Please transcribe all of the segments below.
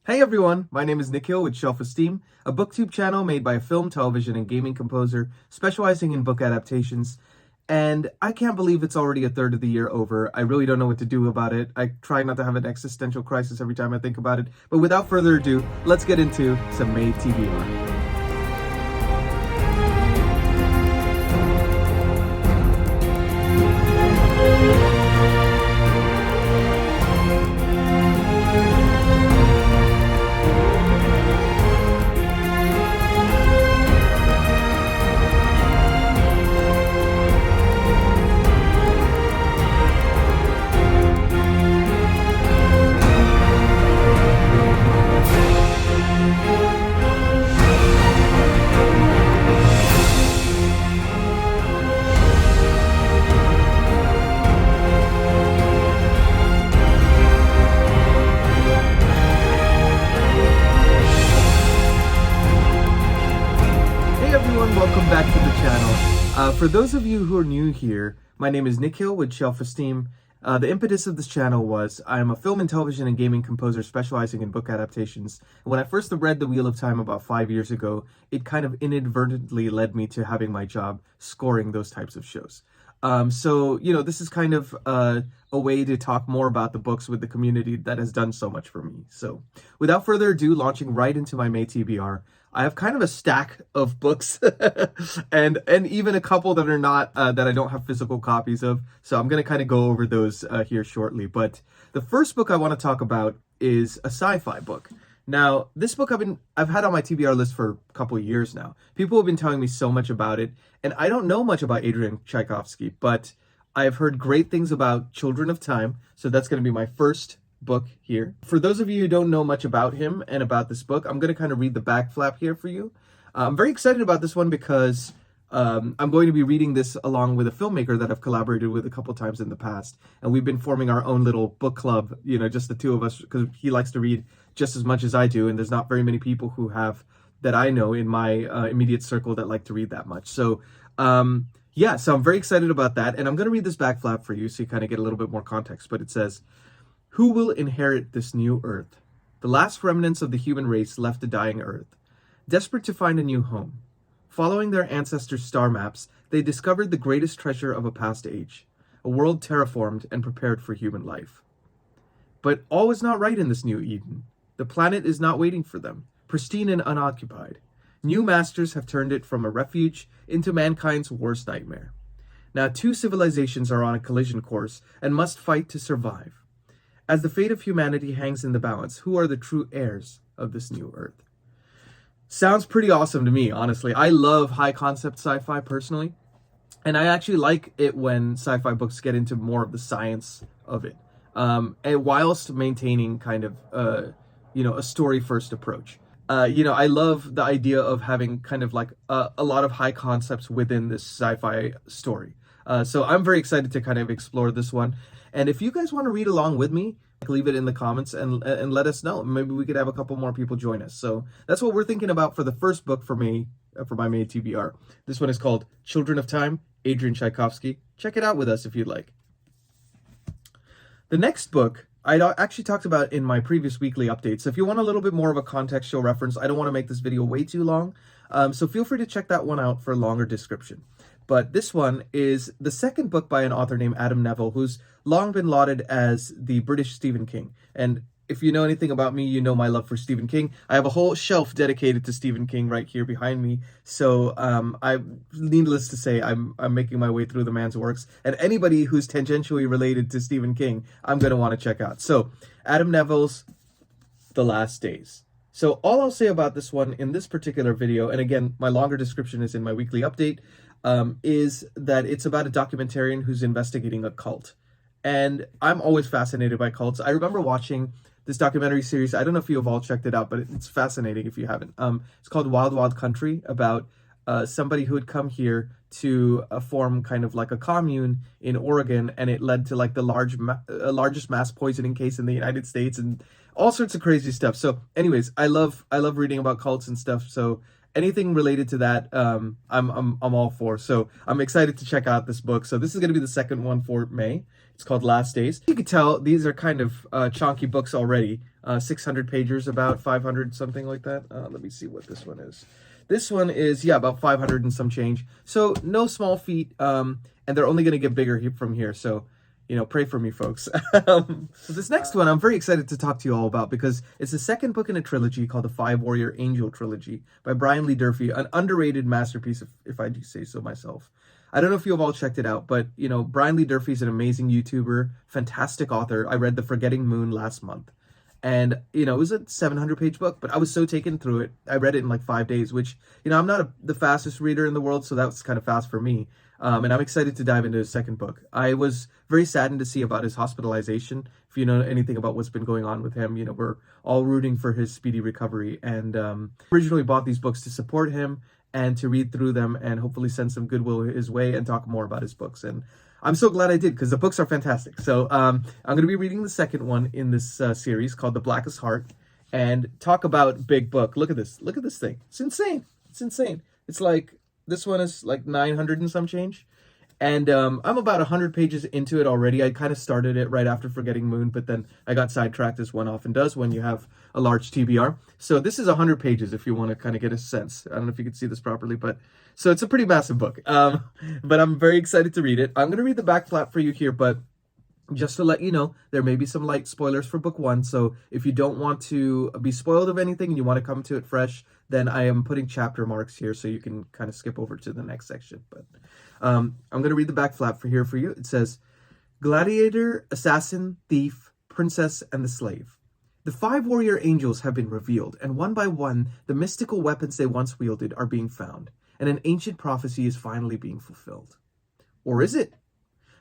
Hey everyone, my name is Nikhil with Shelf-Esteem, a Booktube channel made by a film, television, and gaming composer specializing in book adaptations. And I can't believe it's already a third of the year over. I really don't know what to do about it. I try not to have an existential crisis every time I think about it. But without further ado, let's get into some May TBR. Welcome back to the channel. For those of you who are new here, my name is Nikhil with Shelf-Esteem. The impetus of this channel was I am a film and television and gaming composer specializing in book adaptations. When I first read The Wheel of Time about 5 years ago, it kind of inadvertently led me to having my job scoring those types of shows. So, this is kind of a way to talk more about the books with the community that has done so much for me. So, without further ado, launching right into my May TBR, I have kind of a stack of books and even a couple that are not, that I don't have physical copies of. So I'm going to kind of go over those here shortly. But the first book I want to talk about is a sci-fi book. Now, this book I've had on my TBR list for a couple of years now. People have been telling me so much about it, and I don't know much about Adrian Tchaikovsky, but I've heard great things about Children of Time, so that's going to be my first book here. For those of you who don't know much about him and about this book, I'm going to kind of read the back flap here for you. I'm very excited about this one because I'm going to be reading this along with a filmmaker that I've collaborated with a couple times in the past, and we've been forming our own little book club, just the two of us, because he likes to read just as much as I do, and there's not very many people who have, that I know in my immediate circle, that like to read that much. So yeah, so I'm very excited about that, and I'm going to read this back flap for you so you kind of get a little bit more context. But it says, "Who will inherit this new earth? The last remnants of the human race left a dying earth, desperate to find a new home. Following their ancestors' star maps, they discovered the greatest treasure of a past age, a world terraformed and prepared for human life. But all is not right in this new Eden. The planet is not waiting for them, pristine and unoccupied. New masters have turned it from a refuge into mankind's worst nightmare. Now 2 civilizations are on a collision course and must fight to survive. As the fate of humanity hangs in the balance, who are the true heirs of this new earth?" Sounds pretty awesome to me, honestly. I love high concept sci-fi personally, and I actually like it when sci-fi books get into more of the science of it, and whilst maintaining kind of a story first approach. I love the idea of having kind of like a lot of high concepts within this sci-fi story. So I'm very excited to kind of explore this one. And if you guys want to read along with me, leave it in the comments and let us know. Maybe we could have a couple more people join us. So that's what we're thinking about for the first book for me, for my May TBR. This one is called Children of Time, Adrian Tchaikovsky. Check it out with us if you'd like. The next book I actually talked about in my previous weekly update. So if you want a little bit more of a contextual reference, I don't want to make this video way too long. So feel free to check that one out for a longer description. But this one is the second book by an author named Adam Neville, who's long been lauded as the British Stephen King. And if you know anything about me, you know my love for Stephen King. I have a whole shelf dedicated to Stephen King right here behind me. So needless to say, I'm making my way through the man's works. And anybody who's tangentially related to Stephen King, I'm going to want to check out. So Adam Neville's The Last Days. So all I'll say about this one in this particular video, and again, my longer description is in my weekly update, is that it's about a documentarian who's investigating a cult. And I'm always fascinated by cults. I remember watching this documentary series. I don't know if you have all checked it out, but it's fascinating if you haven't. It's called Wild Wild Country, about somebody who had come here to form kind of like a commune in Oregon, and it led to like the largest mass poisoning case in the United States and all sorts of crazy stuff. So anyways, I love reading about cults and stuff. So anything related to that, I'm all for. So I'm excited to check out this book. So this is going to be the second one for May. It's called Last Days. You can tell these are kind of chonky books already. 600 pages, about 500, something like that. Let me see what this one is. This one is, yeah, about 500 and some change. So no small feat, and they're only going to get bigger from here. So, you know, pray for me, folks. So this next one I'm very excited to talk to you all about because it's the second book in a trilogy called the Five Warrior Angel Trilogy by Brian Lee Durfee, an underrated masterpiece, if I do say so myself. I don't know if you've all checked it out, but, you know, Brian Lee Durfee is an amazing YouTuber, fantastic author. I read The Forgetting Moon last month. And, you know, it was a 700-page book, but I was so taken through it. I read it in like 5 days, which, you know, I'm not the fastest reader in the world, so that was kind of fast for me. And I'm excited to dive into his second book. I was very saddened to see about his hospitalization. If you know anything about what's been going on with him, you know, we're all rooting for his speedy recovery. And originally bought these books to support him and to read through them and hopefully send some goodwill his way and talk more about his books. And I'm so glad I did because the books are fantastic. So I'm going to be reading the second one in this series called The Blackest Heart and talk about big book. Look at this. Look at this thing. It's insane. It's insane. It's like, this one is like 900 and some change. And I'm about 100 pages into it already. I kind of started it right after Forgetting Moon, but then I got sidetracked, as one often does when you have a large TBR. So this is 100 pages if you want to kind of get a sense. I don't know if you can see this properly, but so it's a pretty massive book. But I'm very excited to read it. I'm going to read the back flap for you here, but just to let you know, there may be some light spoilers for book one. So if you don't want to be spoiled of anything and you want to come to it fresh, then I am putting chapter marks here so you can kind of skip over to the next section. But I'm going to read the back flap for you. It says, Gladiator, Assassin, Thief, Princess, and the Slave. The five warrior angels have been revealed, and one by one, the mystical weapons they once wielded are being found, and an ancient prophecy is finally being fulfilled. Or is it?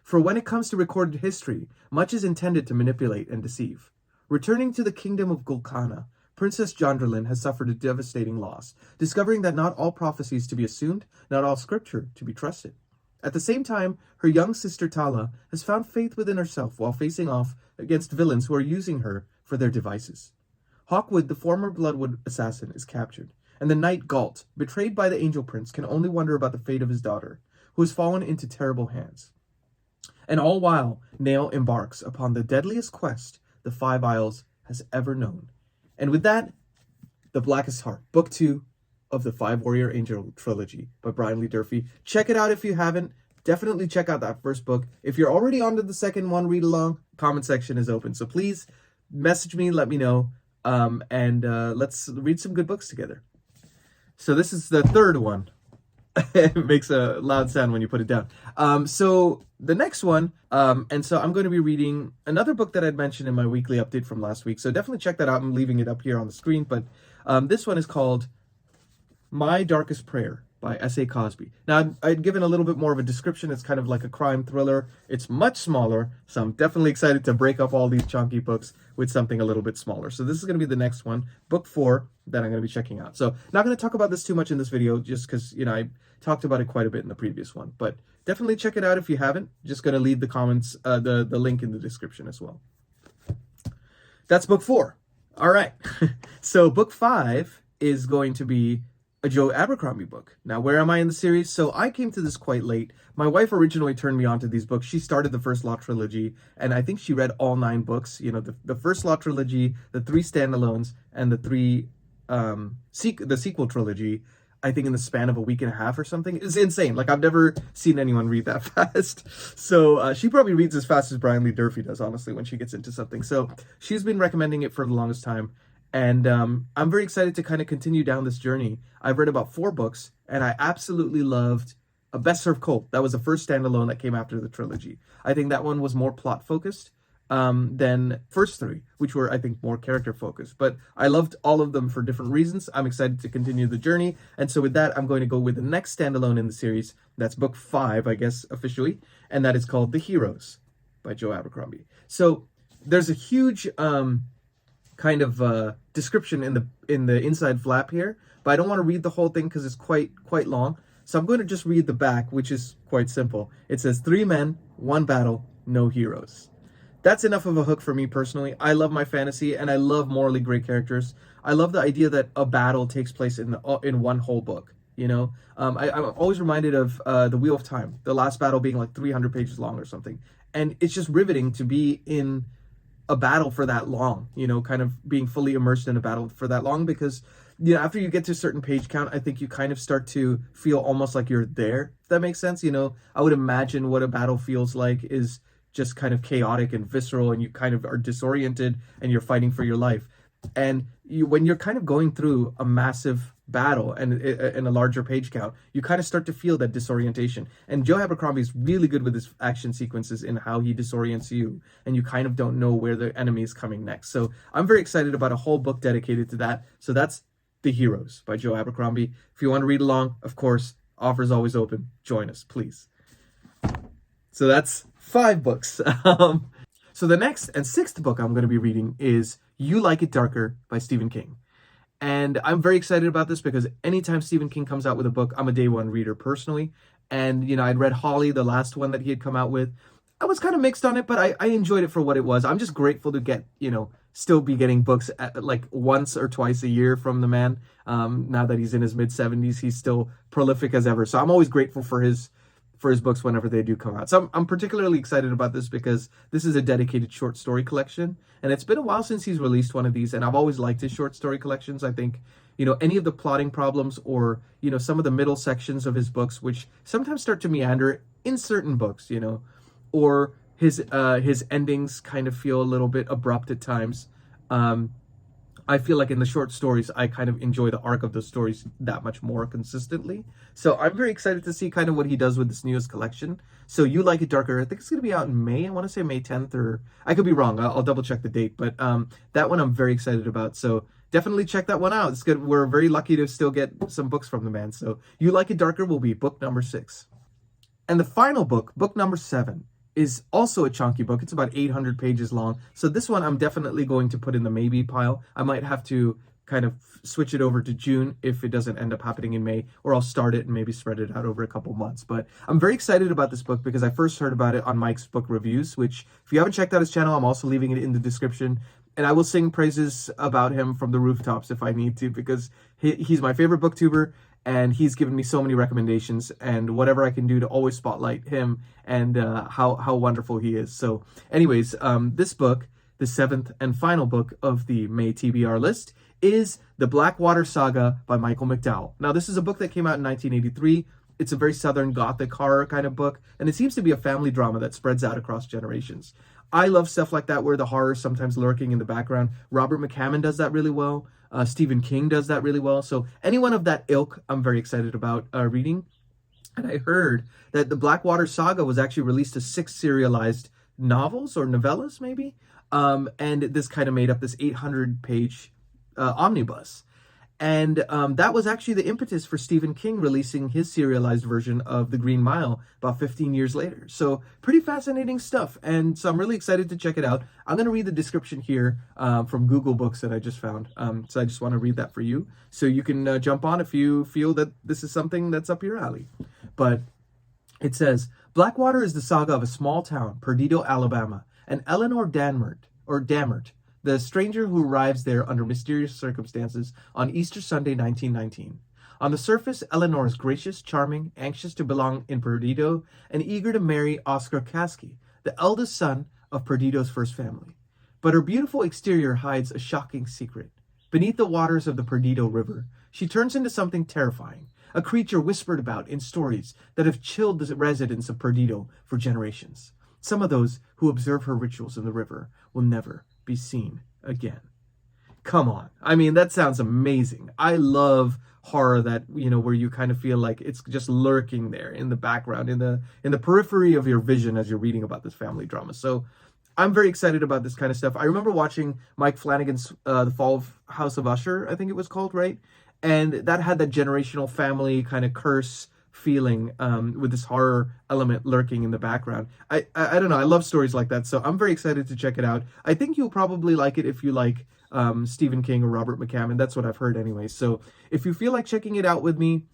For when it comes to recorded history, much is intended to manipulate and deceive. Returning to the kingdom of Golconda, Princess Jondralyn has suffered a devastating loss, discovering that not all prophecies to be assumed, not all scripture to be trusted. At the same time, her young sister Tala has found faith within herself while facing off against villains who are using her for their devices. Hawkwood, the former Bloodwood assassin, is captured, and the knight Galt, betrayed by the Angel Prince, can only wonder about the fate of his daughter, who has fallen into terrible hands. And all while, Nail embarks upon the deadliest quest the Five Isles has ever known. And with that, The Blackest Heart, Book 2 of the Five Warrior Angel Trilogy by Brian Lee Durfee. Check it out if you haven't. Definitely check out that first book. If you're already on to the second one, read along. Comment section is open. So please message me, let me know, and let's read some good books together. So this is the third one. It makes a loud sound when you put it down. So the next one, and so I'm going to be reading another book that I'd mentioned in my weekly update from last week. So definitely check that out. I'm leaving it up here on the screen. But this one is called My Darkest Prayer by S.A. Cosby. Now, I'd given a little bit more of a description. It's kind of like a crime thriller. It's much smaller, so I'm definitely excited to break up all these chunky books with something a little bit smaller. So this is going to be the next one, book 4, that I'm going to be checking out. So not going to talk about this too much in this video, just because, you know, I talked about it quite a bit in the previous one. But definitely check it out if you haven't. Just going to leave the comments, the link in the description as well. That's book 4. All right. So book 5 is going to be a Joe Abercrombie book. Now, where am I in the series? So I came to this quite late. My wife originally turned me on to these books. She started the First Law trilogy, and I think she read all 9 books. You know, the First Law trilogy, the 3 standalones, and the 3 the sequel trilogy. I think in the span of a week and a half or something. It's insane. Like, I've never seen anyone read that fast. So she probably reads as fast as Brian Lee Durfee does, honestly, when she gets into something. So she's been recommending it for the longest time. And I'm very excited to kind of continue down this journey. I've read about 4 books, and I absolutely loved A Best Served Cold. That was the first standalone that came after the trilogy. I think that one was more plot-focused than first 3, which were, I think, more character-focused. But I loved all of them for different reasons. I'm excited to continue the journey. And so with that, I'm going to go with the next standalone in the series. That's book 5, I guess, officially. And that is called The Heroes by Joe Abercrombie. So there's a huge kind of description in the inside flap here, but I don't want to read the whole thing because it's quite long. So I'm going to just read the back, which is quite simple. It says 3 men, 1 battle, no heroes. That's enough of a hook for me personally. I love my fantasy, and I love morally great characters. I love the idea that a battle takes place in one whole book. You know, I'm always reminded of The Wheel of Time, the last battle being like 300 pages long or something, and it's just riveting to be in a battle for that long, you know, kind of being fully immersed in a battle for that long, because you know, after you get to a certain page count, I think you kind of start to feel almost like you're there, if that makes sense. You know, I would imagine what a battle feels like is just kind of chaotic and visceral, and you kind of are disoriented and you're fighting for your life. And you, when you're kind of going through a massive battle and in a larger page count, you kind of start to feel that disorientation. And Joe Abercrombie is really good with his action sequences in how he disorients you, and you kind of don't know where the enemy is coming next. So I'm very excited about a whole book dedicated to that. So that's The Heroes by Joe Abercrombie. If you want to read along, of course, offer's always open. Join us, please. So that's 5 books. So the next and 6th book I'm going to be reading is You Like It Darker by Stephen King. And I'm very excited about this because anytime Stephen King comes out with a book, I'm a day one reader personally. And, you know, I'd read Holly, the last one that he had come out with. I was kind of mixed on it, but I enjoyed it for what it was. I'm just grateful to get, you know, still be getting books like once or twice a year from the man. Now that he's in his mid-70s, he's still prolific as ever. So I'm always grateful for his books whenever they do come out. So I'm particularly excited about this because this is a dedicated short story collection, and it's been a while since he's released one of these, and I've always liked his short story collections. I think, you know, any of the plotting problems or, you know, some of the middle sections of his books, which sometimes start to meander in certain books, you know, or his endings kind of feel a little bit abrupt at times. I feel like in the short stories, I kind of enjoy the arc of the stories that much more consistently. So I'm very excited to see kind of what he does with this newest collection. So You Like It Darker, I think it's going to be out in May. I want to say May 10th, or I could be wrong. I'll double check the date. But that one I'm very excited about. So definitely check that one out. It's good. We're very lucky to still get some books from the man. So You Like It Darker will be book number 6. And the final book, book number 7, is also a chunky book. It's about 800 pages long. So this one I'm definitely going to put in the maybe pile. I might have to kind of switch it over to June if it doesn't end up happening in May, or I'll start it and maybe spread it out over a couple months. But I'm very excited about this book because I first heard about it on Mike's Book Reviews, which if you haven't checked out his channel, I'm also leaving it in the description. And I will sing praises about him from the rooftops if I need to, because he's my favorite booktuber. And he's given me so many recommendations, and whatever I can do to always spotlight him and how wonderful he is. So anyways, this book, the 7th and final book of the May TBR list, is The Blackwater Saga by Michael McDowell. Now, this is a book that came out in 1983. It's a very Southern Gothic horror kind of book, and it seems to be a family drama that spreads out across generations. I love stuff like that where the horror is sometimes lurking in the background. Robert McCammon does that really well. Stephen King does that really well. So anyone of that ilk, I'm very excited about reading. And I heard that the Blackwater Saga was actually released as 6 serialized novels or novellas, maybe. And this kind of made up this 800-page omnibus. And that was actually the impetus for Stephen King releasing his serialized version of The Green Mile about 15 years later. So pretty fascinating stuff. And so I'm really excited to check it out. I'm going to read the description here from Google Books that I just found. So I just want to read that for you. So you can jump on if you feel that this is something that's up your alley. But it says, Blackwater is the saga of a small town, Perdido, Alabama, and Eleanor Dammert, the stranger who arrives there under mysterious circumstances on Easter Sunday, 1919. On the surface, Eleanor is gracious, charming, anxious to belong in Perdido, and eager to marry Oscar Caskey, the eldest son of Perdido's first family. But her beautiful exterior hides a shocking secret. Beneath the waters of the Perdido River, she turns into something terrifying, a creature whispered about in stories that have chilled the residents of Perdido for generations. Some of those who observe her rituals in the river will never be seen again. Come on. I mean, that sounds amazing. I love horror that, you know, where you kind of feel like it's just lurking there in the background, in the periphery of your vision as you're reading about this family drama. So I'm very excited about this kind of stuff. I remember watching Mike Flanagan's The Fall of House of Usher, I think it was called, right? And that had that generational family kind of curse feeling with this horror element lurking in the background. I don't know. I love stories like that. So I'm very excited to check it out. I think you'll probably like it if you like Stephen King or Robert McCammon. That's what I've heard anyway. So if you feel like checking it out with me,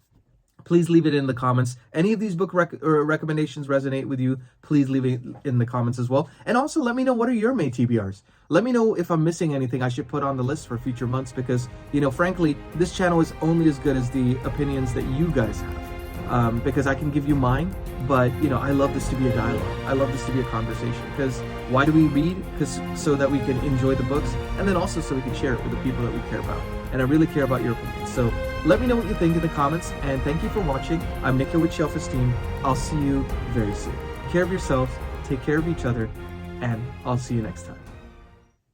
please leave it in the comments. Any of these book recommendations resonate with you, please leave it in the comments as well. And also let me know, what are your May TBRs? Let me know if I'm missing anything I should put on the list for future months, because, you know, frankly, this channel is only as good as the opinions that you guys have. because I can give you mine, but I love this to be a dialogue. I love this to be a conversation, because why do we read? Because so that we can enjoy the books, and then also so we can share it with the people that we care about. And I really care about your opinions. So let me know what you think in the comments, and thank you for watching. I'm Nick here with Shelf-Esteem. I'll see you very soon. Take care of yourselves, take care of each other, and I'll see you next time.